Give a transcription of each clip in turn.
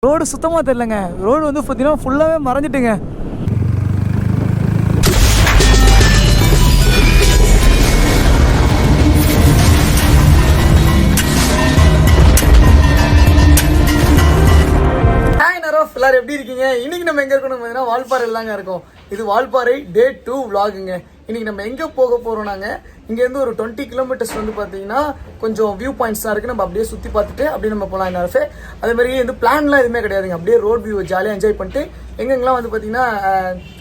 Road சுத்தமாக தெரியலங்க. Road வந்து பார்த்தீங்கன்னா ஃபுல்லாகவே மறைஞ்சிட்டுங்க. எல்லாரும் எப்படி இருக்கீங்க? இன்னைக்கு நம்ம எங்க இருக்கணும் பார்த்தீங்கன்னா வால்பாறையில் தாங்க இருக்கோம். இது வால்பாறை டே 2 vlogங்க. இன்னைக்கு நம்ம எங்க போக போறோம்னாங்க, இங்க இருந்து ஒரு 20 கிலோமீட்டர்ஸ் வந்து பாத்தீங்கன்னா கொஞ்சம் வியூ பாயிண்ட்ஸ் தான் இருக்கு. நம்ம அப்படியே சுத்தி பார்த்துட்டு அப்படியே நம்ம போகலாம். என்ன அதே மாதிரி வந்து பிளான்லாம் எதுவுமே கிடையாதுங்க. அப்படியே ரோட் வியூ ஜாலியாக என்ஜாய் பண்ணிட்டு எங்கெங்கெல்லாம் வந்து பார்த்தீங்கன்னா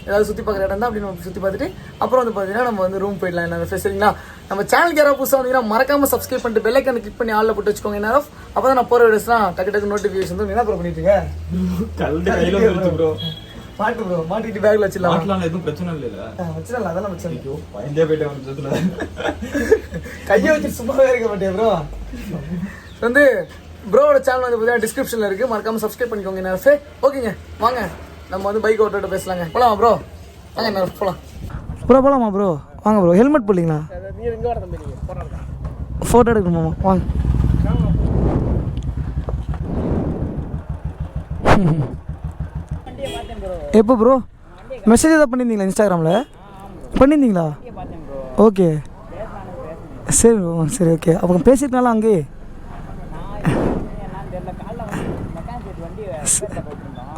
ஏதாவது சுற்றி பார்க்குற இடம் தான் அப்படி நம்ம சுற்றி பார்த்துட்டு அப்புறம் வந்து பார்த்தீங்கன்னா நம்ம வந்து ரூம் போயிடலாம். என்ன சரிங்களா? நம்ம சேனலுக்கு யாராவது புதுசாக வந்தீங்கன்னா மறக்காம சப்ஸ்கிரைப் பண்ணிட்டு பெல் ஐக்கான கிளிக் பண்ணி ஆளில் போட்டு வச்சுக்கோங்க. என்ன அப்போ தான் நான் போகிற வீடியோஸ்லாம் டக்கு டக்கு நோட்டிஃபிகேஷன் வந்து என்ன ப்ரோ பண்ணிட்டு இருக்கேன். மாட்டு ப்ரோ மாட்டிட்டு பேக்ல வச்சிடலாம். மாட்டலாம் எதுவும் பிரச்சனை இல்லைல? வச்சிடலாம், அதெல்லாம் பிரச்சனை இல்லை. பயந்தே போயிட்டேன் ஒரு நிமிஷத்துல. கையை வச்சு சும்மாவே இருக்க மாட்டேன் ப்ரோ. வந்து ப்ரோவோட சேனல் வந்து பார்த்தீங்கன்னா டிஸ்கிரிப்ஷனில் இருக்குது, மறக்காம சப்ஸ்கிரைப் பண்ணிக்கோங்க. என்ன ஓகேங்க, வாங்க நம்ம வந்து பைக் ஓட்டிட்டு பேசலாங்க. போகலாமா ப்ரோ? வாங்க என்ன போகலாம் ப்ரோ. போகலாமா ப்ரோ? வாங்க ப்ரோ. ஹெல்மெட் போடலீங்களா? ஃபோட்டோ எடுக்கணுமாமா? வாங்க. எப்போ ப்ரோ மெசேஜ் எதாவது பண்ணியிருந்தீங்களா? இன்ஸ்டாகிராமில் பண்ணியிருந்தீங்களா? ஓகே சரி ப்ரோ, சரி ஓகே. அப்போ பேசியிருக்கனால அங்கே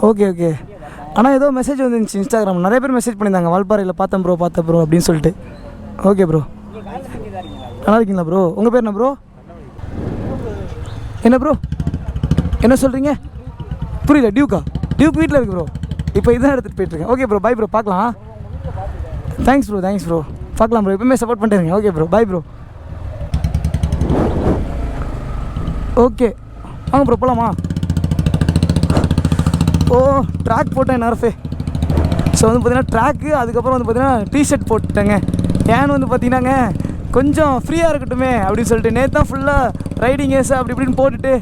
ஓகே ஓகே. ஆனால் ஏதோ மெசேஜ் வந்துருந்துச்சு இன்ஸ்டாகிராம், நிறைய பேர் மெசேஜ் பண்ணியிருந்தாங்க வால்பாறையில் பார்த்தேன் ப்ரோ அப்படின்னு சொல்லிட்டு. ஓகே ப்ரோ, நல்லா இருக்கீங்களா ப்ரோ? உங்கள் பேர் என்ன ப்ரோ? என்ன ப்ரோ என்ன சொல்கிறீங்க? புரியல. டியூக் வீட்டில் இருக்குது ப்ரோ. இப்போ இதான் எடுத்துகிட்டு போயிட்டுருக்கேன். ஓகே ப்ரோ, பை ப்ரோ, பார்க்கலாம். தேங்க்ஸ் ப்ரோ பார்க்கலாம் ப்ரோ. எப்பவுமே சப்போர்ட் பண்ணிட்டுருங்க. Okay bro, bye bro. Okay வாங்க ப்ரோ போகலாமா? ஓ ட்ராக் போட்டேன் என்ன. ஸோ வந்து பார்த்தீங்கன்னா ட்ராக்கு, அதுக்கப்புறம் வந்து பார்த்தீங்கன்னா டிஷர்ட் போட்டுட்டேங்க. ஏன்னு வந்து பார்த்தீங்கன்னாங்க கொஞ்சம் ஃப்ரீயாக இருக்கட்டுமே அப்படின்னு சொல்லிட்டு நேற்று தான் ஃபுல்லாக ரைடிங் ஏஸ் அப்படி இப்படின்னு போட்டுட்டு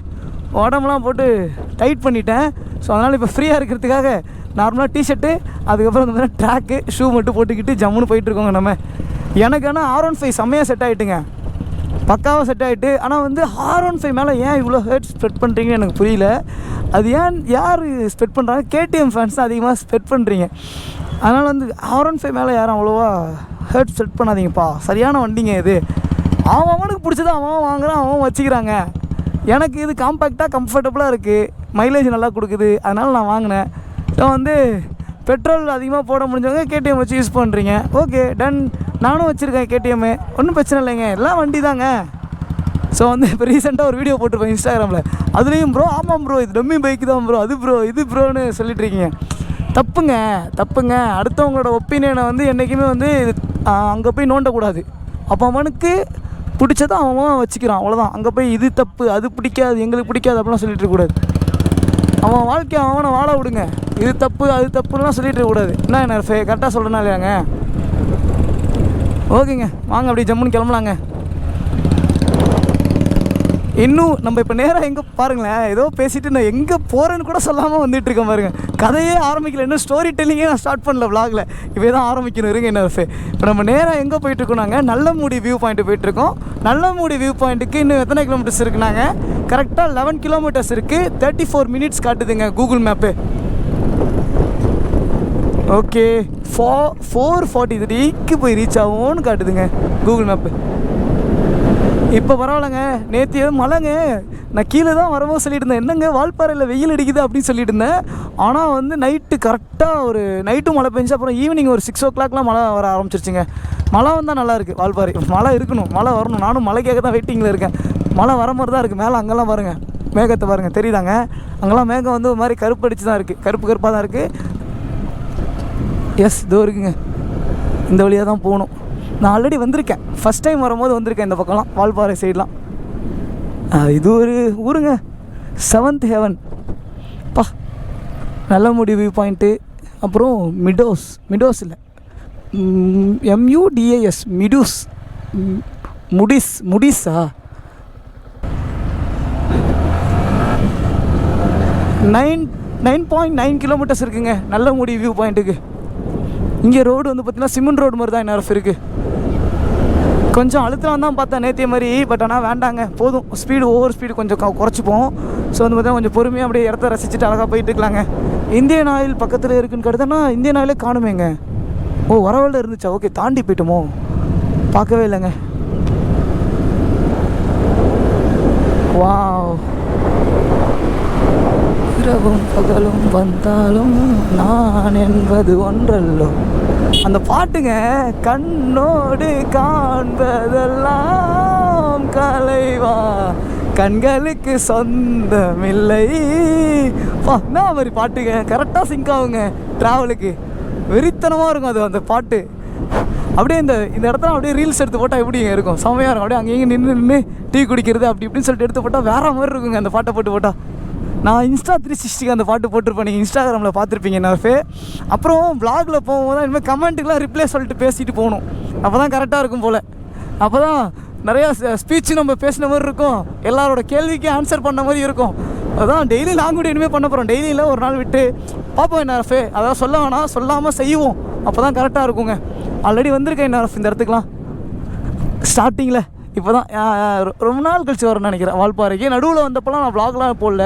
உடம்புலாம் போட்டு டைட் பண்ணிட்டேன். ஸோ அதனால் இப்போ ஃப்ரீயாக இருக்கிறதுக்காக நார்மலாக டிஷர்ட்டு, அதுக்கப்புறம் வந்து பார்த்தீங்கன்னா ட்ராக்கு ஷூ மட்டும் போட்டுக்கிட்டு ஜம்முன்னு போயிட்டுருக்கோங்க நம்ம. எனக்கு ஆனால் R15 செம்மையாக செட் ஆகிட்டுங்க, பக்காவாக செட் ஆகிட்டு. ஆனால் வந்து R15 மேலே ஏன் இவ்வளோ ஹேட் ஸ்ப்ரெட் பண்ணுறீங்கன்னு எனக்கு புரியல. அது ஏன் யார் ஸ்ப்ரெட் பண்ணுறாங்க? KTM ஃபேன்ஸ் தான் அதிகமாக ஸ்ப்ரெட் பண்ணுறீங்க. அதனால் வந்து R15 மேலே யாரும் அவ்வளோவா ஹேட் ஸ்ப்ரெட் பண்ணாதீங்கப்பா. சரியான வண்டிங்க இது. அவனுக்கு பிடிச்சது அவன் வாங்குறான், அவன் வச்சுக்கிறாங்க. எனக்கு இது காம்பேக்டாக கம்ஃபர்டபுளாக இருக்குது, மைலேஜ் நல்லா கொடுக்குது, அதனால் நான் வாங்கினேன். ஸோ வந்து பெட்ரோல் அதிகமாக போட முடிஞ்சவங்க KTM வச்சு யூஸ் பண்ணுறீங்க. ஓகே டன், நானும் வச்சுருக்கேன் KTM, ஒன்றும் பிரச்சனை இல்லைங்க, எல்லாம் வண்டி தாங்க. ஸோ வந்து இப்போ ரீசெண்டாக ஒரு வீடியோ போட்டிருப்பேன் இன்ஸ்டாகிராமில். அதுலேயும் ப்ரோ ஆமாம் ப்ரோ இது டம்மி பைக்கு தான் ப்ரோ, அது ப்ரோ இது ப்ரோன்னு சொல்லிட்டுருக்கீங்க. தப்புங்க. அடுத்தவங்களோட ஒப்பீனியனை வந்து என்றைக்குமே வந்து அங்கே போய் நோண்டக்கூடாது. அப்போ அவனுக்கு பிடிச்சதை அவன் வச்சுக்கிறான், அவ்வளோதான். அங்கே போய் இது தப்பு, அது பிடிக்காது, எங்களுக்கு பிடிக்காது அப்படிலாம் சொல்லிட்டு இருக்கக்கூடாது. அவன் வாழ்க்கையை அவனை வாழ விடுங்க. இது தப்பு அது தப்புலாம் சொல்லிட்டு இருக்கக்கூடாது. என்ன கரெக்டாக சொல்கிறேன்னா இல்லையாங்க? ஓகேங்க, வாங்க அப்படியே ஜம்முன்னு கிளம்பலாங்க. இன்னும் நம்ம இப்போ நேராக எங்கே பாருங்களேன், ஏதோ பேசிவிட்டு நான் எங்கே போகிறேன்னு கூட சொல்லாமல் வந்துட்டுருக்கேன் பாருங்கள். கதையே ஆரம்பிக்கல, இன்னும் ஸ்டோரி டெல்லிங்கே நான் ஸ்டார்ட் பண்ணல விலாகில். இப்போ தான் ஆரம்பிக்கணும் இருங்க. என்ன இப்போ நம்ம நேராக எங்கே போயிட்டுருக்கோம்? நாங்கள் நல்லமூடி வியூ பாயிண்ட்டு போயிட்டுருக்கோம். நல்லமூடி வியூ பாயிண்ட்டுக்கு இன்னும் எத்தனை கிலோமீட்டர்ஸ் இருக்குனாங்க? கரெக்டாக 11 கிலோமீட்டர்ஸ் இருக்குது. 34 மினிட்ஸ் காட்டுதுங்க கூகுள் மேப்பு. ஓகே 4:43க்கு போய் ரீச் ஆகும்னு காட்டுதுங்க கூகுள் மேப்பு. இப்போ பரவாயில்லைங்க. நேற்று மழைங்க, நான் கீழே தான் வரும்போது சொல்லிட்டு இருந்தேன், என்னங்க வால்பாறையில் வெயில் அடிக்குது அப்படின்னு சொல்லிட்டு இருந்தேன். ஆனால் வந்து நைட்டு கரெக்டாக ஒரு நைட்டும் மழை பெஞ்சு, அப்புறம் ஈவினிங் ஒரு 6 o'clockலாம் மழை வர ஆரம்பிச்சிருச்சுங்க. மழை வந்தால் நல்லாயிருக்கு. வால்பாறை மழை இருக்கணும், மழை வரணும். நானும் மழைக்காக தான் வெயிட்டிங்கில் இருக்கேன். மழை வர மாதிரி தான் இருக்குது. மேலே அங்கெல்லாம் பாருங்கள், மேகத்தை பாருங்கள், தெரியுதாங்க? அங்கெல்லாம் மேகம் வந்து ஒரு மாதிரி கருப்படிச்சு தான் இருக்குது, கருப்பாக தான் இருக்குது. எஸ் இதோ இருக்குங்க, இந்த வழியாக தான் போகணும். நான் ஆல்ரெடி வந்திருக்கேன், ஃபஸ்ட் டைம் வரும்போது வந்திருக்கேன் இந்த பக்கம்லாம், வால்பாறை சைட்லாம். இது ஒரு ஊருங்க, 7th ஹெவன் பா. நல்லமூடி வியூ பாயிண்ட்டு, அப்புறம் மிடோஸ் இல்லை MUDIS முடிஸா 9.9 கிலோமீட்டர்ஸ் இருக்குங்க நல்லமூடி வியூ பாயிண்ட்டுக்கு. இங்கே ரோடு வந்து பார்த்திங்கன்னா சிமெண்ட் ரோடு மாதிரி தான் என்ன இருக்குது. கொஞ்சம் அழுத்தலாம் தான் பார்த்தேன் நேற்றைய மாதிரி. பட் ஆனால் வேண்டாங்க, போதும். ஸ்பீடு ஓவர் ஸ்பீடு கொஞ்சம் குறைச்சிப்போம். ஸோ வந்து பார்த்தா கொஞ்சம் பொறுமையாக அப்படியே இடத்த ரசிச்சுட்டு அழகாக போயிட்டு இருக்கலாங்க. இந்தியன் ஆயில் பக்கத்தில் இருக்குன்னு கேட்டதுன்னா இந்தியன் ஆயிலே காணுமேங்க. ஓ, வரவழில் இருந்துச்சா? ஓகே, தாண்டி போயிட்டோமோ, பார்க்கவே இல்லைங்க. வாவ், இரவும் பகலும் வந்தாலும் நான் என்பது ஒன்றல்லோ. அந்த பாட்டுங்க, கண்ணோடு காண்பதெல்லாம் கலைவா, கண்களுக்கு சொந்தமில்லை. என்ன மாதிரி பாட்டுங்க, கரெக்டாக சிங்க் ஆகுங்க ட்ராவலுக்கு. வெறித்தனமாக இருக்கும் அது அந்த பாட்டு. அப்படியே இந்த இடத்துல அப்படியே ரீல்ஸ் எடுத்து போட்டால் எப்படிங்க இருக்கும்? செம்மையாக இருக்கும். அப்படியே அங்கேயும் நின்று டீ குடிக்கிறது அப்படி இப்படின்னு சொல்லிட்டு எடுத்து போட்டால் வேறு மாதிரி இருக்குங்க அந்த பாட்டை போட்டால். நான் இன்ஸ்டா 360 அந்த பாட்டு போட்டிருப்பேன், நீங்கள் இன்ஸ்டாகிராமில் பார்த்துருப்பீங்க நிறைய. அப்புறம் வ்ளாகில் போகும்போது தான் இனிமேல் கமெண்ட்டுக்கெலாம் ரிப்ளை சொல்லிட்டு பேசிட்டு போகணும். அப்போ தான் கரெக்டாக இருக்கும் போல். அப்போ தான் நிறையா ஸ்பீச்சு நம்ம பேசின மாதிரி இருக்கும், எல்லாரோட கேள்விக்கு ஆன்சர் பண்ண மாதிரி இருக்கும். அதுதான் டெய்லி நாங்கள் கூட இனிமேல் பண்ண போகிறோம். டெய்லியில் ஒரு நாள் விட்டு பார்ப்போம் என்ன ரஃபே, அதாவது சொல்ல வேணாம், சொல்லாமல் செய்வோம். அப்போ தான் கரெக்டாக இருக்குங்க. ஆல்ரெடி வந்திருக்கேன் என்ன ரஃப் இந்த இடத்துக்குலாம் ஸ்டார்டிங்கில். இப்போ தான் ரொம்ப நாள் கழிச்சு வரேன்னு நினைக்கிறேன் வால்பாறைக்கு. நடுவில் வந்தப்போலாம் நான் வ்ளாக்லாம் போடல,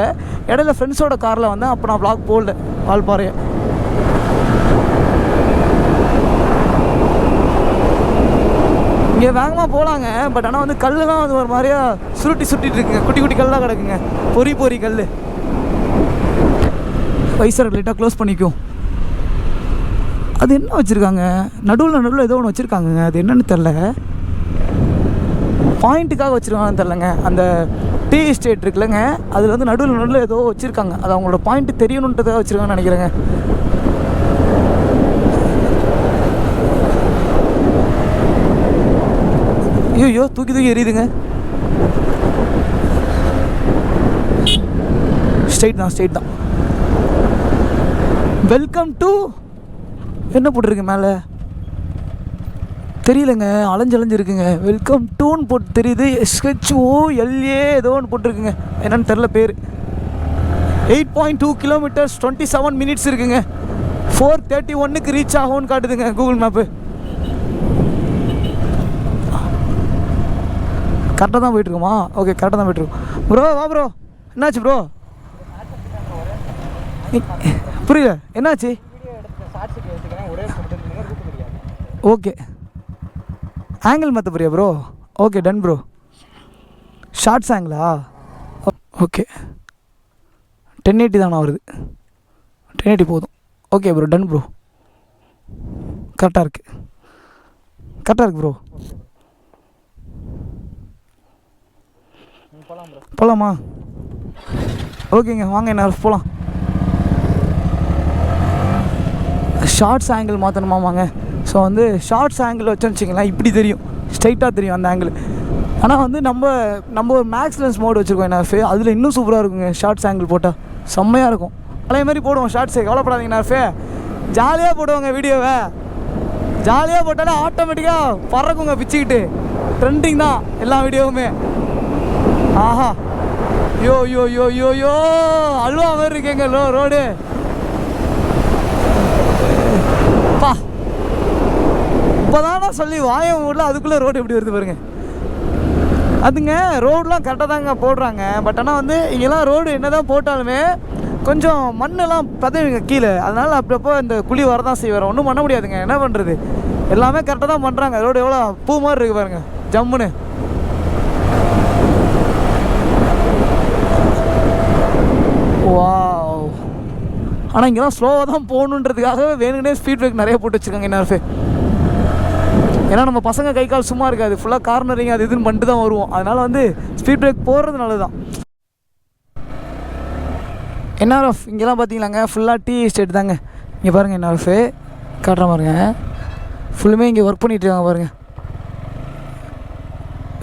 இடையில ஃப்ரெண்ட்ஸோட காரில் வந்தேன், அப்போ நான் வ்ளாக் போடல வால்பாறையை. இங்கே வேகமாக போகலாங்க, பட் ஆனால் வந்து கல்லுலாம் வந்து ஒரு மாதிரியா சுருட்டிட்டு இருக்குங்க. குட்டி குட்டி கல்லாக கிடக்குங்க, பொறி கல். வைசர் லைட்டாக க்ளோஸ் பண்ணிக்கும். அது என்ன வச்சுருக்காங்க நடுவில் ஏதோ ஒன்று வச்சுருக்காங்கங்க, அது என்னன்னு தெரில. பாயிண்ட்டுக்காக வச்சுருக்காங்கன்னு தெரிலங்க. அந்த டீ எஸ்டேட் இருக்குல்லங்க, அதில் வந்து நடுவில் ஏதோ வச்சுருக்காங்க. அது அவங்களோட பாயிண்ட்டு தெரியணுன்றதாக வச்சுருக்காங்கன்னு நினைக்கிறேங்க. ஐயோ, தூக்கி எரியுதுங்க. ஸ்ட்ரைட் தான். வெல்கம் டு என்ன போட்டிருக்கு மேலே தெரியலங்க, அலைஞ்சு இருக்குங்க. வெல்கம் டூன்னு போட்டு தெரியுது. SHOLA ஏதோ ஒன்று போட்டிருக்குங்க, என்னன்னு தெரில பேர். 8.2 கிலோமீட்டர்ஸ் 27 மினிட்ஸ் இருக்குங்க. 4:31 ரீச் ஆகும்னு காட்டுதுங்க கூகுள் மேப்பு. கரெக்டாக தான் போயிட்டுருக்குமா? ஓகே, கரெக்டாக தான் போயிட்டுருக்கோம். ப்ரோ வா ப்ரோ, என்னாச்சு ப்ரோ? புரியல, என்னாச்சு? ஓகே, ஆங்கிள் மாற்ற போறியா bro? Okay, done bro. Shorts ஆங்கிளா? ஓகே, 1080 தானே வருது. 1080 போதும். Okay bro, done bro. கரெக்டாக இருக்கு ப்ரோ. போகலாமா? ஓகேங்க, வாங்க என்ன போகலாம். ஷார்ட்ஸ் ஆங்கிள் மாற்றணுமாமாங்க. ஸோ வந்து ஷார்ட்ஸ் ஆங்கிள் வச்சோன்னு வச்சிங்களேன், இப்படி தெரியும், ஸ்ட்ரைட்டாக தெரியும் அந்த ஆங்கிள். ஆனால் வந்து நம்ம ஒரு மேக்ஸ் லென்ஸ் மோடு வச்சுருக்கோம் என்ன, அதில் இன்னும் சூப்பராக இருக்குங்க. ஷார்ட்ஸ் ஆங்கிள் போட்டால் செம்மையாக இருக்கும். பழைய மாதிரி போடுவோம் ஷார்ட்ஸு, கவலைப்படாதீங்க நாஃபே. ஜாலியாக போடுவாங்க வீடியோவை, ஜாலியாக போட்டாலே ஆட்டோமேட்டிக்காக பறக்குங்க பிச்சுக்கிட்டு. ட்ரெண்டிங் தான் எல்லா வீடியோவுமே. ஆஹா, யோ அல்வா மாதிரி இருக்கேங்க ரோடு. பா, இப்போதானா சொல்லி வாயம் ஊரில் அதுக்குள்ளே ரோடு எப்படி வருது பாருங்க. அதுங்க ரோடெலாம் கரெக்டாக தாங்க போடுறாங்க. பட் ஆனால் வந்து இங்கெல்லாம் ரோடு என்ன தான் போட்டாலுமே கொஞ்சம் மண்ணெல்லாம் பதவிங்க கீழே. அதனால் அப்பப்போ இந்த குழி வரதான் செய்வார், ஒன்றும் பண்ண முடியாதுங்க. என்ன பண்ணுறது, எல்லாமே கரெக்டாக தான் பண்ணுறாங்க. ரோடு எவ்வளோ பூ மாதிரி இருக்குது பாருங்க, ஜம்முன்னு. வாவ், ஆனால் இங்கெல்லாம் ஸ்லோவாக தான் போகணுன்றதுக்காகவே வேணுங்கன்னே ஸ்பீட் பிரேக் நிறைய போட்டு வச்சுருக்காங்க என்ஆர்எஃப். ஏன்னா நம்ம பசங்க கை கால் சும்மா இருக்காது, ஃபுல்லாக கார்னரிங் அது இதுன்னு பண்ணிட்டு தான் வருவோம். அதனால் வந்து ஸ்பீட் பிரேக் போடுறது நல்லது தான். என்ஆர்எஃப் இங்கெல்லாம் பார்த்தீங்களாங்க, ஃபுல்லாக டீ எஸ்டேட் தாங்க. இங்கே பாருங்கள் என்ஆர்எஃப் காட்டுற பாருங்க, ஃபுல்லுமே இங்கே ஒர்க் பண்ணிகிட்டு இருக்காங்க பாருங்கள்.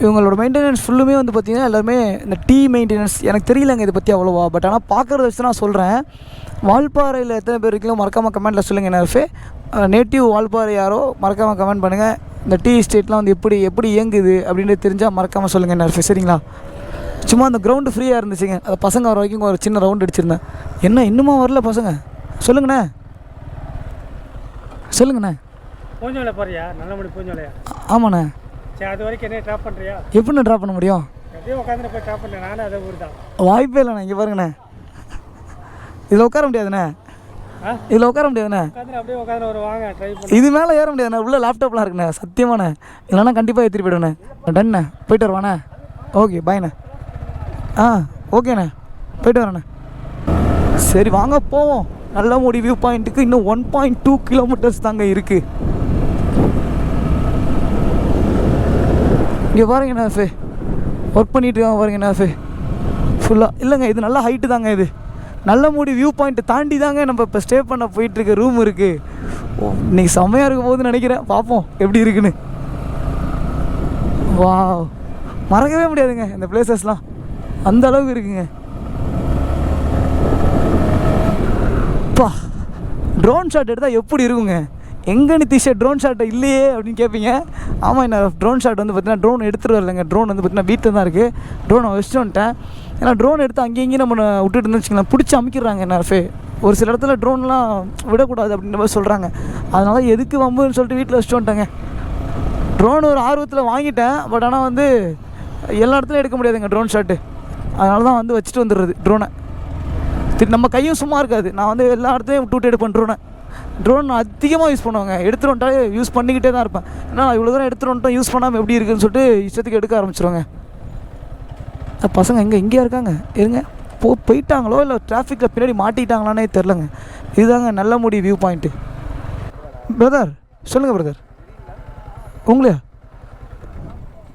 இவங்களோட மெயின்டெனன்ஸ் ஃபுல்லுமே வந்து பார்த்திங்கன்னா எல்லாருமே இந்த டீ மெயின்டெனன்ஸ். எனக்கு தெரியலங்க இதை பற்றி அவ்வளோவா, பட் ஆனால் பார்க்குறத வச்சு நான் சொல்கிறேன். வால்பாறையில் எத்தனை பேர் இருக்கீங்களோ மறக்காமல் கமெண்ட்டில் சொல்லுங்கள் என்ஆர்எஃப். நேட்டிவ் வால்பாறை யாரோ மறக்காமல் கமெண்ட் பண்ணுங்கள். இந்த டீ எஸ்டேட்லாம் வந்து எப்படி இயங்குது அப்படின்றது தெரிஞ்சால் மறக்காமல் சொல்லுங்கள் என்ஆர்எஃப், சரிங்களா? சும்மா அந்த கிரவுண்டு ஃப்ரீயாக இருந்துச்சுங்க, அது பசங்க வர வரைக்கும் ஒரு சின்ன ரவுண்ட் அடிச்சிருந்தேன். என்ன இன்னுமா வரல பசங்க? சொல்லுங்கண்ணே. பூஞ்சோலை போறியா? நல்ல மணி பூஞ்சோலையா? ஆமாண்ணே. சரி அது வரைக்கும் என்ன ட்ராப் பண்ணுறியா? எப்படிண்ணே ட்ராப் பண்ண முடியும்? எப்படியும் உட்காந்து போய் ட்ராப் பண்ணேன். நானும் அதே ஊர் தான். வாய்ப்பே இல்லைண்ணே. இங்கே பாருங்கண்ணே, இதில் உட்கார முடியாதுண்ணே. இதில் உட்கார முடியாதுண்ணே. அப்படியே உட்காந்து ஒரு வாங்க ட்ரை பண்ணி. இது மேலே ஏற முடியாதுண்ணே. உள்ள லேப்டாப்லாம் இருக்குண்ணே. சத்தியமாண்ணே. இல்லைன்னா கண்டிப்பாக ஏற்றிட்டு போய்டுண்ணே. டன்ண்ணே. போயிட்டு வருவாண்ணே. ஓகே பாய்ண்ணே. ஓகேண்ணே, போயிட்டு வரேண்ணே. சரி வாங்க போவோம். நல்லமுடி வியூ பாயிண்ட்டுக்கு இன்னும் 1.2 கிலோமீட்டர்ஸ் தாங்க இருக்குது. இங்கே பாருங்கண்ணா ஃபே, ஒர்க் பண்ணிட்டு இருக்காங்க பாருங்கண்ணா ஃபே ஃபுல்லாக. இல்லைங்க, இது நல்லா ஹைட்டு தாங்க. இது நல்லமுடி வியூ பாயிண்ட்டு தாண்டி தாங்க நம்ம இப்போ ஸ்டே பண்ண போயிட்டுருக்க ரூம் இருக்குது. இன்றைக்கி செம்மையாக இருக்க போகுதுன்னு நினைக்கிறேன். பார்ப்போம் எப்படி இருக்குன்னு. வா, மறக்கவே முடியாதுங்க இந்த பிளேசஸ்லாம், அந்த அளவுக்கு இருக்குங்க. பா, ட்ரோன் ஷாட் எடுத்தால் எப்படி இருக்குங்க? எங்கே நிதிஷ் ட்ரோன் ஷாட்டை இல்லையே அப்படின்னு கேட்பீங்க. ஆமாம், என்ன ட்ரோன் ஷாட் வந்து பார்த்தீங்கன்னா ட்ரோன் எடுத்துகிட்டு வரலைங்க. ட்ரோன் வந்து பார்த்தீங்கன்னா வீட்டில் தான் இருக்குது. ட்ரோனை வச்சுட்டு வந்துட்டேன். ஏன்னா ட்ரோன் எடுத்து அங்கேயும் நம்ம விட்டுட்டு இருந்துச்சுங்களேன், பிடிச்சி அமைக்கிறாங்க என்ன ஃபே. ஒரு சில இடத்துல ட்ரோன்லாம் விடக்கூடாது அப்படின்ற மாதிரி சொல்கிறாங்க. அதனால் எதுக்கு வம்புன்னு சொல்லிட்டு வீட்டில் வச்சுட்டு வந்துட்டேங்க. ட்ரோன் ஒரு ஆர்வத்தில் வாங்கிட்டேன். பட் ஆனால் வந்து எல்லா இடத்துலையும் எடுக்க முடியாதுங்க ட்ரோன் ஷாட்டு. அதனால தான் வந்து வச்சுட்டு வந்துடுறது ட்ரோனை. நம்ம கையும் சும்மா இருக்காது. நான் வந்து எல்லா இடத்துலையும் விட்டு எடுப்பேன் ட்ரோனை. ட்ரோன் அதிகமாக யூஸ் பண்ணுவாங்க. எடுத்துகிட்டு வந்துட்டாலே யூஸ் பண்ணிக்கிட்டே தான் இருப்பேன். ஏன்னா இவ்வளோ தூரம் எடுத்துகிட்டு வந்துட்டோம், யூஸ் பண்ணாமல் எப்படி இருக்குதுன்னு சொல்லிட்டு இஷ்டத்துக்கு எடுக்க ஆரம்பிச்சிருவாங்க. பசங்க இங்கேயா இருக்காங்க? இருங்க, போயிட்டாங்களோ இல்லை டிராஃபிக்கில் பின்னாடி மாட்டிக்கிட்டாங்களானே தெரிலங்க. இதுதாங்க நல்லமுடி வியூ பாயிண்ட்டு. பிரதர் சொல்லுங்கள் பிரதர். உங்களையா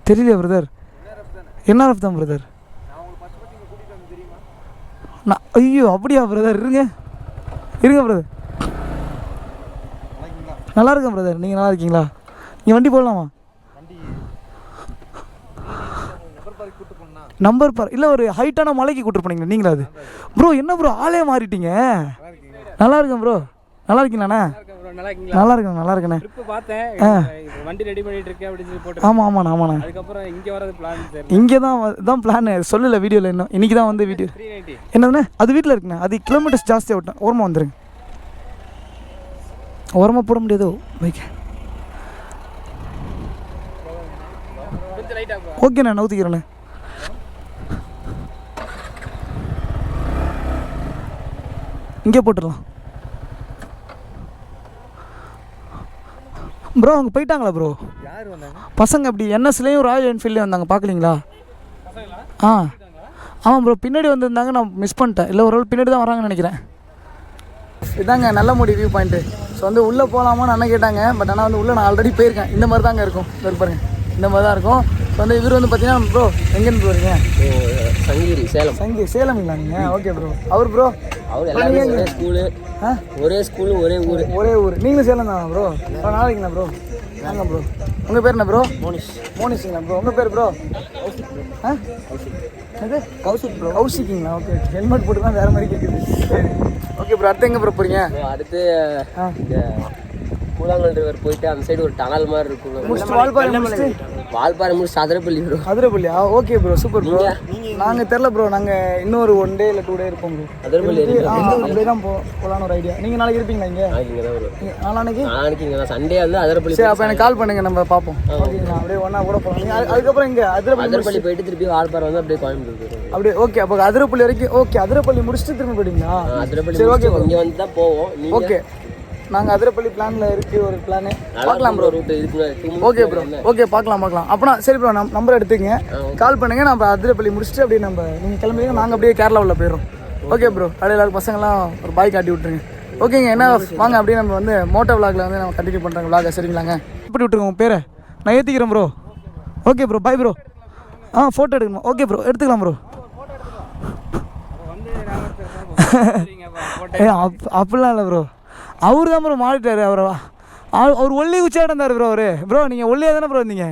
தெரியலையா பிரதர்? என்ஆர்எஃப் தான் பிரதர். நான் ஐயோ அப்படியா பிரதர்? இருங்க பிரதர். நல்லா இருக்கேன் பிரதர். நீங்கள் நல்லா இருக்கீங்களா? நீங்கள் வண்டி போடலாமா? நம்பர் பார் இல்லை, ஒரு ஹைட்டான மலைக்கு கூப்பிட்டு போனீங்களா நீங்களா? அது ப்ரோ என்ன ப்ரோ ஆளே மாறிட்டீங்க. நல்லா இருக்கேன் ப்ரோ. நல்லா இருக்கீங்களாண்ணே? நல்லா இருக்கேன், நல்லா இருக்கேண்ணே. ஆமாண்ணா. இங்கே தான் பிளான் சொல்லலை வீடியோவில். இன்னும் இன்றைக்கி தான் வந்து வீடியோ. என்னதுண்ணே? அது வீட்டில் இருக்குண்ணே. அது கிலோமீட்டர்ஸ் ஜாஸ்தியாக விட்டேன். ஓரமாக வந்துடுங்க. ஓரமாக போட முடியாதோ பைக்? ஓகேண்ணே, நவுத்திக்கிறேண்ணே. இங்கே போட்டுடலாம் ப்ரோ. அவங்க போயிட்டாங்களா ப்ரோ? பசங்க அப்படி என்எஸ்லேயும் ராயல் என்ஃபீல்ட்லேயும் வந்தாங்க, பார்க்கலீங்களா? ஆமாம் ப்ரோ, பின்னாடி வந்திருந்தாங்க, நான் மிஸ் பண்ணிட்டேன். இல்லை ஒரு பின்னாடி தான் வராங்கன்னு நினைக்கிறேன். இதாங்க நல்லமுடி வியூ பாயிண்ட்டு. ஸோ வந்து உள்ளே போகலாமான்னு அண்ணன் கேட்டாங்க. பட் ஆனால் வந்து உள்ளே நான் ஆல்ரெடி போயிருக்கேன். இந்த மாதிரி தாங்க இருக்கும். பாருங்க, இந்த மாதிரி தான் இருக்கும். ஸோ வந்து இவர் வந்து பார்த்தீங்கன்னா ப்ரோ எங்கேருந்து வரீங்க? சங்ககிரி, சேலம். சேலம்ங்களா நீங்கள்? Okay bro. அவர் ப்ரோ அவர் எல்லாமே ஒரே ஸ்கூலு, ஒரே ஸ்கூலு, ஒரே ஊர். நீங்களும் சேலம் தானா ப்ரோ? நாளைக்குண்ணா ப்ரோ. வாங்க ப்ரோ. உங்கள் பேர் என்ன ப்ரோ? மோனிஷுங்களா ப்ரோ? உங்கள் பேர் ப்ரோ? கௌசிக் ப்ரோ. கௌசிக்கிங்களா? ஓகே. ஹெல்மெட் போட்டு தான் வேறு மாதிரி கேட்குது. Okay bro. அடுத்து எங்கே ப்ரோ போகிறீங்க? அடுத்து இந்த கூழாங்கல் ரிவர் போயிட்டு அந்த சைடு ஒரு டனல் மாதிரி இருக்கும். வால்பாறை முடிச்சு அதிரப்பள்ளி ப்ரோ. அதிரப்பள்ளியா? Okay bro, super bro. நாங்கள் தெரில ப்ரோ. நாங்கள் இன்னொரு 1 டே இல்லை 2 டே இருப்போம் ப்ரோ. அதிரப்பள்ளி அப்படியே தான் போகலான்னு ஒரு ஐடியா. நீங்கள் நாளைக்கு இருப்பீங்களா இங்கே? நாளைக்கு இங்கே தான் சண்டே வந்து அதிரப்பள்ளி. சரி, அப்போ எனக்கு கால் பண்ணுங்கள், நம்ம பார்ப்போம். ஓகேங்களா? அப்படியே ஒன்றா கூட போகலாம். அதுக்கப்புறம் இங்கே அதிரப்பள்ளி போயிட்டு திருப்பி வால்பாறை வந்து அப்படியே கோயம்புத்தூர் அப்படியே. ஓகே, அப்போ அதிரப்பள்ளி வரைக்கும். ஓகே, அதிரப்பள்ளி முடிச்சுட்டு திரும்ப போயிட்டீங்களா? அதிரப்பள்ளி. ஓகே, இங்கே வந்து தான் போவோம். ஓகே, நாங்கள் அதிரப்பள்ளி பிளானில் இருக்குது ஒரு பிளானு. பார்க்கலாம் ப்ரோ. ரூட் இதுக்கு. Okay bro. ஓகே, பார்க்கலாம். அப்போனா சரி ப்ரோ, நம்பர் எடுத்துக்கங்க, கால் பண்ணுங்கள். நம்ம அதிரப்பள்ளி முடிச்சுட்டு அப்படியே நீங்கள் கிளம்புறீங்க, நாங்கள் அப்படியே கேரளா உள்ள போயிடுறோம். Okay bro. அப்படியே எல்லாரும் பசங்களாம் ஒரு பாய் காட்டி விட்ருங்க. ஓகேங்க. என்ன வாங்க அப்படியே நம்ம வந்து மோட்டோ விளாகில் வந்து நம்ம கண்டினியூ பண்ணுறாங்க விளாக. சரிங்களாங்க? இப்படி விட்டுருங்க உங்கள் பேரை, நான் ஏற்றிக்கிறேன் bro. Okay bro, bye bro. Photo எடுக்கணுமா? ஓகே ப்ரோ, எடுத்துக்கலாம் ப்ரோ. அப்படிலாம் இல்லை ப்ரோ. அவரு தான் ப்ரோ மாறிட்டார். அவர் ஒல்லி உச்சியாக இருந்தார் ப்ரோ. ப்ரோ நீங்கள் ஒல்லியாக தானே ப்ரோ இருந்தீங்க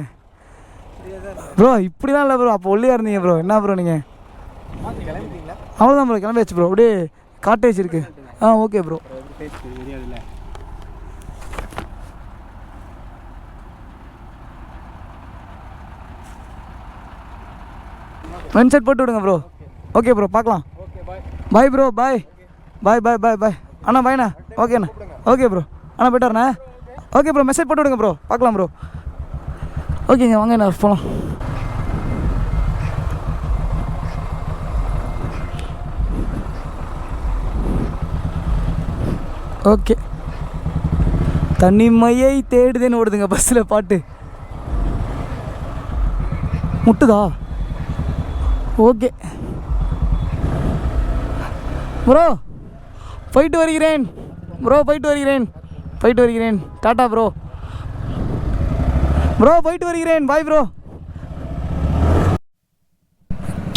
ப்ரோ? இப்படி தான் இல்லை ப்ரோ, அப்போ ஒல்லியாக இருந்தீங்க ப்ரோ. என்ன ப்ரோ நீங்கள்? அவ்வளோதான் ப்ரோ, கிளம்பியாச்சு ப்ரோ. அப்படியே காட்டேஜ் இருக்குது. Okay bro. மென்செட் போட்டு விடுங்க ப்ரோ. ஓகே ப்ரோ, பார்க்கலாம். Bye bro. பாய். அண்ணா பாய்ண்ணா. ஓகேண்ணா. Okay bro. அண்ணா போய்ட்டு வரண்ணா. ஓகே ப்ரோ, மெசேஜ் போட்டு விடுங்க ப்ரோ, பார்க்கலாம் ப்ரோ. ஓகேங்க வாங்க நான் போகலாம். ஓகே, தனிமையை தேடுதேன்னு ஓடுதுங்க பஸ்ஸில் பாட்டு. முட்டுதா? ஓகே ப்ரோ, போயிட்டு வருகிறேன் ப்ரோ, போயிட்டு வருகிறேன். Tata bro. போயிட்டு வருகிறேன், பாய் ப்ரோ.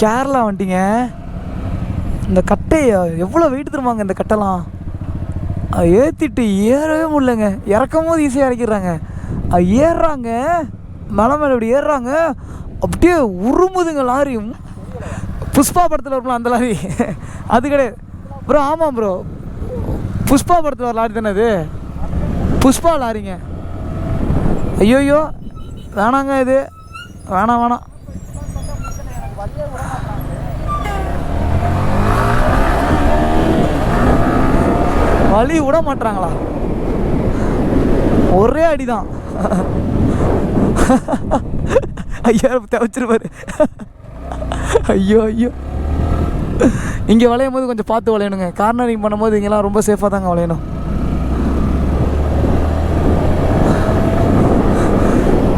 கேரளா வந்துட்டீங்க. இந்த கட்டை எவ்வளோ வெயிட் தருவாங்க இந்த கட்டைலாம். ஏற்றிட்டு ஏறவே முடியலங்க. இறக்கும் போது ஈஸியாக இறக்கிடுறாங்க. ஏறுறாங்க மலை மேலே இப்படி ஏறுறாங்க, அப்படியே உருமுதுங்க லாரி. புஷ்பா படத்தில் இருக்கலாம் அந்த லாரி. அது கிடையாது ப்ரோ. ஆமாம் ப்ரோ, புஷ்பா படத்தில் ஒரு லாரி தானே அது. புஷ்பா லாரிங்க. ஐயோயோ வேணாங்க, இது வேணாம். வழி விட மாட்டாங்களா? ஒரே அடிதான். ஐயா தவச்சிருப்பாரு. ஐயோ இங்கே வளையும் போது கொஞ்சம் பார்த்து வளையணுங்க. கார்னரிங் பண்ணும்போது இங்கெல்லாம் ரொம்ப சேஃபாக தாங்க வளையணும்.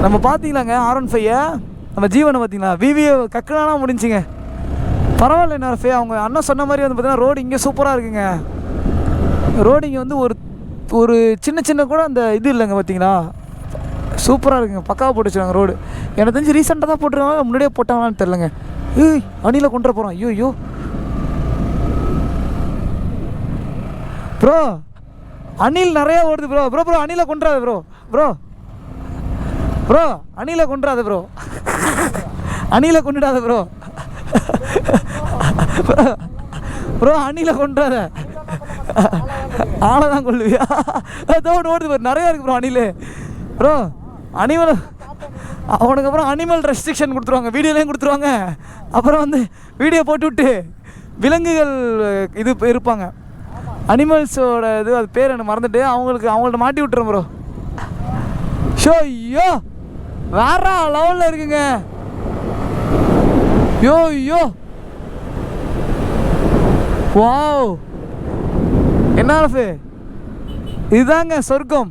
நம்ம பார்த்தீங்களாங்க R15 நம்ம ஜீவனை பார்த்தீங்களா, விவியை கக்குனானா முடிஞ்சுங்க. பரவாயில்ல நேரஃபே, அவங்க அண்ணன் சொன்ன மாதிரி வந்து பார்த்தீங்கன்னா ரோடு இங்கே சூப்பராக இருக்குங்க. ரோடு இங்கே வந்து ஒரு சின்ன கூட அந்த இது இல்லைங்க பார்த்தீங்களா, சூப்பராக இருக்குங்க. பக்காவாக போட்டு வச்சுருக்காங்க ரோடு. எனக்கு தெரிஞ்சு ரீசெண்டாக தான் போட்டுருக்காங்க, முன்னாடியே போட்டாங்களான்னு தெரிலங்க. அணியில் கொண்டு போகிறோம். ஐயோ ப்ரோ, அணில் நிறையா ஓடுது ப்ரோ. அணிலை கொண்டுறாது ப்ரோ. அணிலை கொண்டுறாது ப்ரோ. அணிலை கொண்டுடாத ப்ரோ. அணிலை கொண்டுறாத, ஆளை தான் கொள்ளுவியா? அதோடு ஓடுது ப்ரோ, நிறையா இருக்குது ப்ரோ அணில். ப்ரோ அனிமல், அவனுக்கு அப்புறம் அனிமல் ரெஸ்ட்ரிக்ஷன் கொடுத்துருவாங்க, வீடியோலையும் கொடுத்துருவாங்க. அப்புறம் வந்து வீடியோ போட்டு விட்டு விலங்குகள் இது இருப்பாங்க, அனிமல்ஸோட இது, அது பேர் எனக்கு மறந்துட்டு, அவங்கள்ட்ட மாட்டி விட்டுறேன் ப்ரோ. ஐயோ வேற லெவலில் இருக்குங்க. ஐயோ வாவ், என்ன இதுதாங்க சொர்க்கம்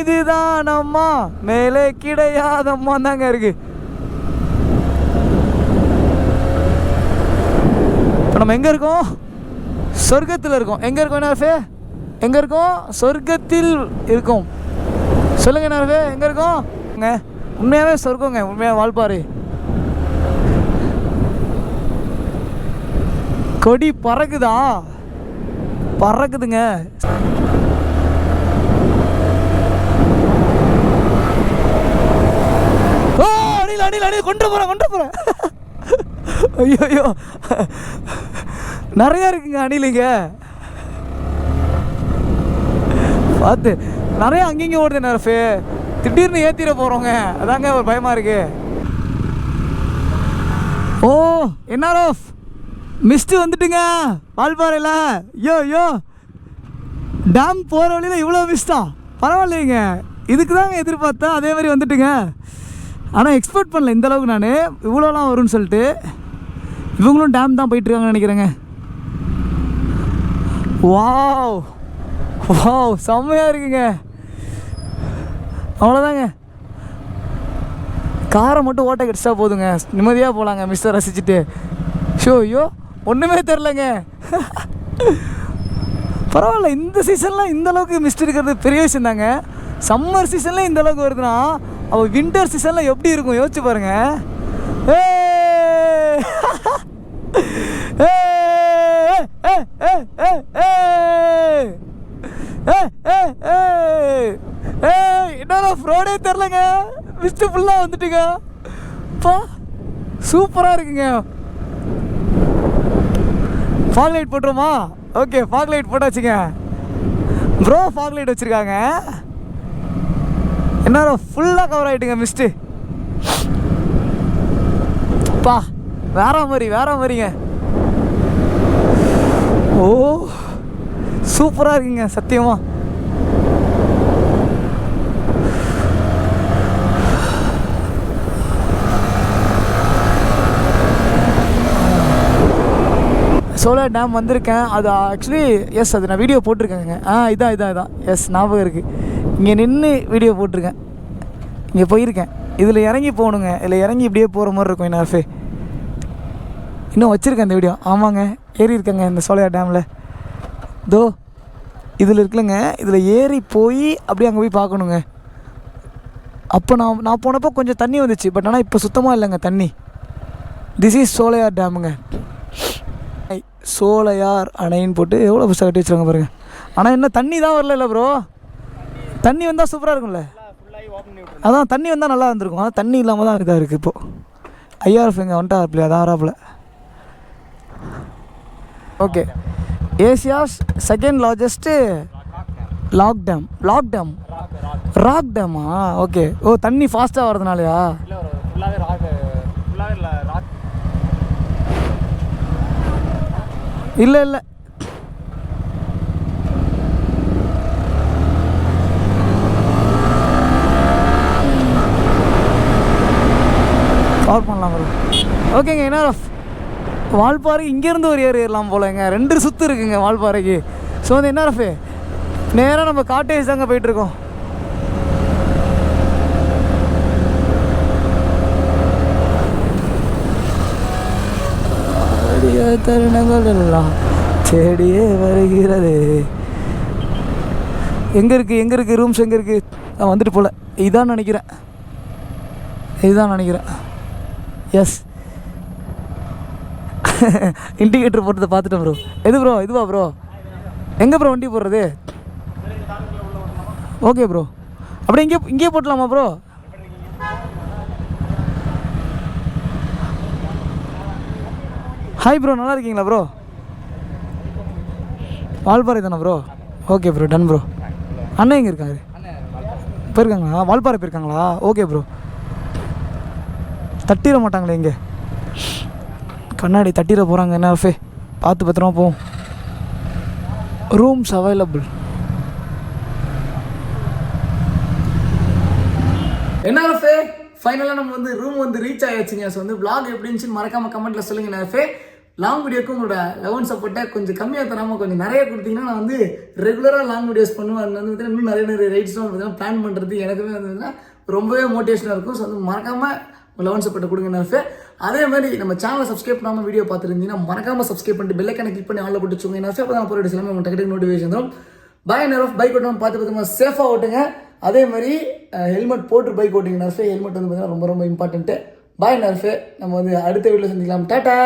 இதுதானம்மா, மேலே கிடையாதம்மா தாங்க இருக்கு. இப்போ நம்ம எங்கே இருக்கோம்? சொர்க்கத்தில் இருக்கோம். எங்கே இருக்கோம் நேரஃபே? எங்கே இருக்கோம்? சொர்க்கத்தில் இருக்கோம். சொல்லுங்க நேரஃபே, எங்கே இருக்கோம்? உண்மையாகவே சொர்க்கங்க, உண்மையாக வால்பாறை. கொடி பறக்குதா? பறக்குதுங்க. அணில் கொண்டு போகிறேன். ஐயோ நிறையா இருக்குங்க அணிலுங்க. பார்த்து நிறையா அங்கேயும் ஓடுது நேரஃபே. திடீர்னு ஏற்றிட போகிறோங்க, அதாங்க ஒரு பயமாக இருக்கு. ஓ என்ஆர்எஃப் மிஸ்ட்டு வந்துட்டுங்க வால்பாறையில். ஐயோ டேம் போகிற வழியில் இவ்வளோ மிஸ்டா? பரவாயில்லைங்க, இதுக்கு தாங்க எதிர்பார்த்தேன். அதே மாதிரி வந்துட்டுங்க. ஆனால் எக்ஸ்பெக்ட் பண்ணல இந்த அளவுக்கு நான் இவ்வளோலாம் வரும்னு சொல்லிட்டு. இவங்களும் டேம் தான் போயிட்டுருக்காங்கன்னு நினைக்கிறேங்க. வாவ் செம்மையாக இருக்குங்க. அவ்வளோதாங்க, காரை மட்டும் ஓட்ட கிடச்சா போதுங்க, நிம்மதியாக போகலாங்க மிஸ்டர் ரசிச்சுட்டு. ஐயோ ஒன்றுமே தெரிலங்க. பரவாயில்ல, இந்த சீசன்லாம் இந்த அளவுக்கு மிஸ்ட் இருக்கிறது பெரிய விஷயம் தாங்க. சம்மர் சீசன்லாம் இந்த அளவுக்கு வருதுன்னா அப்போ வின்டர் சீசன்லாம் எப்படி இருக்கும் யோசிச்சு பாருங்க. என்னடா ரோடே தெரிலங்க, மிஸ்ட் ஃபுல்லாக வந்துட்டுங்க. பா சூப்பராக இருக்குங்க. ஃபாக் லைட் போட்டுருமா? ஓகே, ஃபாக் லைட் போட்டாச்சுங்க ப்ரோ. ஃபாக் லைட் வச்சுருக்காங்க. என்ன ஃபுல்லாக கவர் ஆகிட்டுங்க மிஸ்ட்டு. பா வேற மாதிரிங்க. ஓ சூப்பராக இருக்குங்க சத்தியமாக. சோலார் டேம் வந்திருக்கேன். அது ஆக்சுவலி எஸ் அது நான் வீடியோ போட்டிருக்கேங்க. இதான் எஸ் ஞாபகம் இருக்குது. இங்கே நின்று வீடியோ போட்டிருக்கேன். இங்கே போயிருக்கேன். இதில் இறங்கி போகணுங்க. இதில் இறங்கி இப்படியே போகிற மாதிரி இருக்கும் என்ஆர்எஃப். இன்னும் வச்சுருக்கேன் இந்த வீடியோ. ஆமாங்க, ஏறி இருக்கேங்க இந்த சோலார் டேமில். தோ இதில் இருக்குல்லங்க, இதில் ஏறி போய் அப்படியே அங்கே போய் பார்க்கணுங்க. அப்போ நான் போனப்போ கொஞ்சம் தண்ணி வந்துச்சு. பட் ஆனால் இப்போ சுத்தமாக இல்லைங்க தண்ணி. திஸ் இஸ் சோலையார் டேமுங்க. சோலையார் அணைன்னு போட்டு எவ்வளோ புதுசாக கட்டி வச்சுருக்காங்க பாருங்கள். ஆனால் இன்னும் தண்ணி தான் வரல ப்ரோ. தண்ணி வந்தால் சூப்பராக இருக்கும்ல. அதான் தண்ணி வந்தால் நல்லா இருந்திருக்கும். ஆனால் தண்ணி இல்லாமல் தான் இதாக இருக்குது இப்போது. ஐஆர்எஃப் இங்கே வந்துட்டா இருப்பில்லையா, அதான் ஆறாப்பில். Okay, Asia's second largest rock டேமா? ஓகே. ஓ, தண்ணி ஃபாஸ்ட்டாக வரதுனாலயா? இல்லை கவர் பண்ணலாம் ப்ரோ. ஓகேங்க, என்ன வால்பாறை இங்கேருந்து ஒரு ஏறலாம் போலங்க. 2 சுற்று இருக்குங்க வால்பாறைக்கு. ஸோ வந்து என்ன நேராக நம்ம காட்டேஜ் தாங்க போயிட்டுருக்கோம். தருணங்கள் எல்லாம் தேடியே வருகிறது. எங்கே இருக்குது ரூம்ஸ் எங்கே இருக்குது? நான் வந்துட்டு போல. இதுதான் நினைக்கிறேன். எஸ், இண்டிகேட்டர் போட்டதை பார்த்துட்டேன் ப்ரோ. எது ப்ரோ? இதுவா ப்ரோ? எங்கே ப்ரோ வண்டி போடுறது? ஓகே ப்ரோ, அப்படியே இங்கேயே போட்டலாமா ப்ரோ? ஹாய் ப்ரோ, நல்லா இருக்கீங்களா ப்ரோ? வால்பாறை தானே bro? Okay bro, done bro. அண்ணன் எங்கே இருக்காங்க? போயிருக்காங்களா? வால்பாறை போயிருக்காங்களா? Okay bro. தட்டிட மாட்டாங்களே இங்கே கண்ணாடி? தட்டிட போகிறாங்க என்ன ஃபே? பார்த்து பத்திரமா போவோம். Rooms available. என்ன ஃபே, ஃபைனலாக நம்ம வந்து ரூம் வந்து ரீச் ஆகிடுச்சுங்க. ஸோ வந்து vlog எப்படி இருந்துச்சுன்னு மறக்காமல் கமெண்ட்டில் சொல்லுங்கள். நான் ஃபே லாங் வீடியோக்கும் உங்களோட லெவன் சப்போர்ட்டை கொஞ்சம் கம்மியாக தராமல் கொஞ்சம் நிறைய கொடுத்தீங்கன்னா நான் வந்து ரெகுலராக லாங் வீடியோஸ் பண்ணுவேன். அது வந்து இன்னும் நிறைய ரைட்ஸ்லாம் பார்த்தீங்கன்னா பிளான் பண்ணுறது எனக்குமே வந்து ரொம்பவே மோட்டிவேஷனாக இருக்கும். ஸோ வந்து மறக்காமல் லெவன் சப்போர்ட்டை கொடுங்க நர்ஃபே. அதே மாதிரி நம்ம சேனலை சப்ஸ்கிரைப் பண்ணாமல் வீடியோ பார்த்துருந்தீங்கன்னா மறக்காமல் சப்ஸ்கிரைப் பண்ணிட்டு பெல்லைக்கான கிளிக் பண்ணி ஆளில் போட்டு வச்சுக்கோங்க நர்ஃபே. அப்போ தான் போகிற எல்லாமே உங்களுக்கு டக்கு நோட்டிஃபிகேஷன் தரும். பாய் நர்ஃப். பைக் ஓட்டணும் பார்த்து சேஃபாக ஓட்டுங்க. அதே மாதிரி ஹெல்மெட் போட்டு பைக் ஓட்டிங்க நர்ஃபே. ஹெல்மெட் வந்து பார்த்தீங்கன்னா ரொம்ப இம்பார்ட்டன்ட்டு. பாய் நர்ஃபே. நம்ம வந்து அடுத்த வீடியோவில் சந்திக்கலாம். டாட்டா.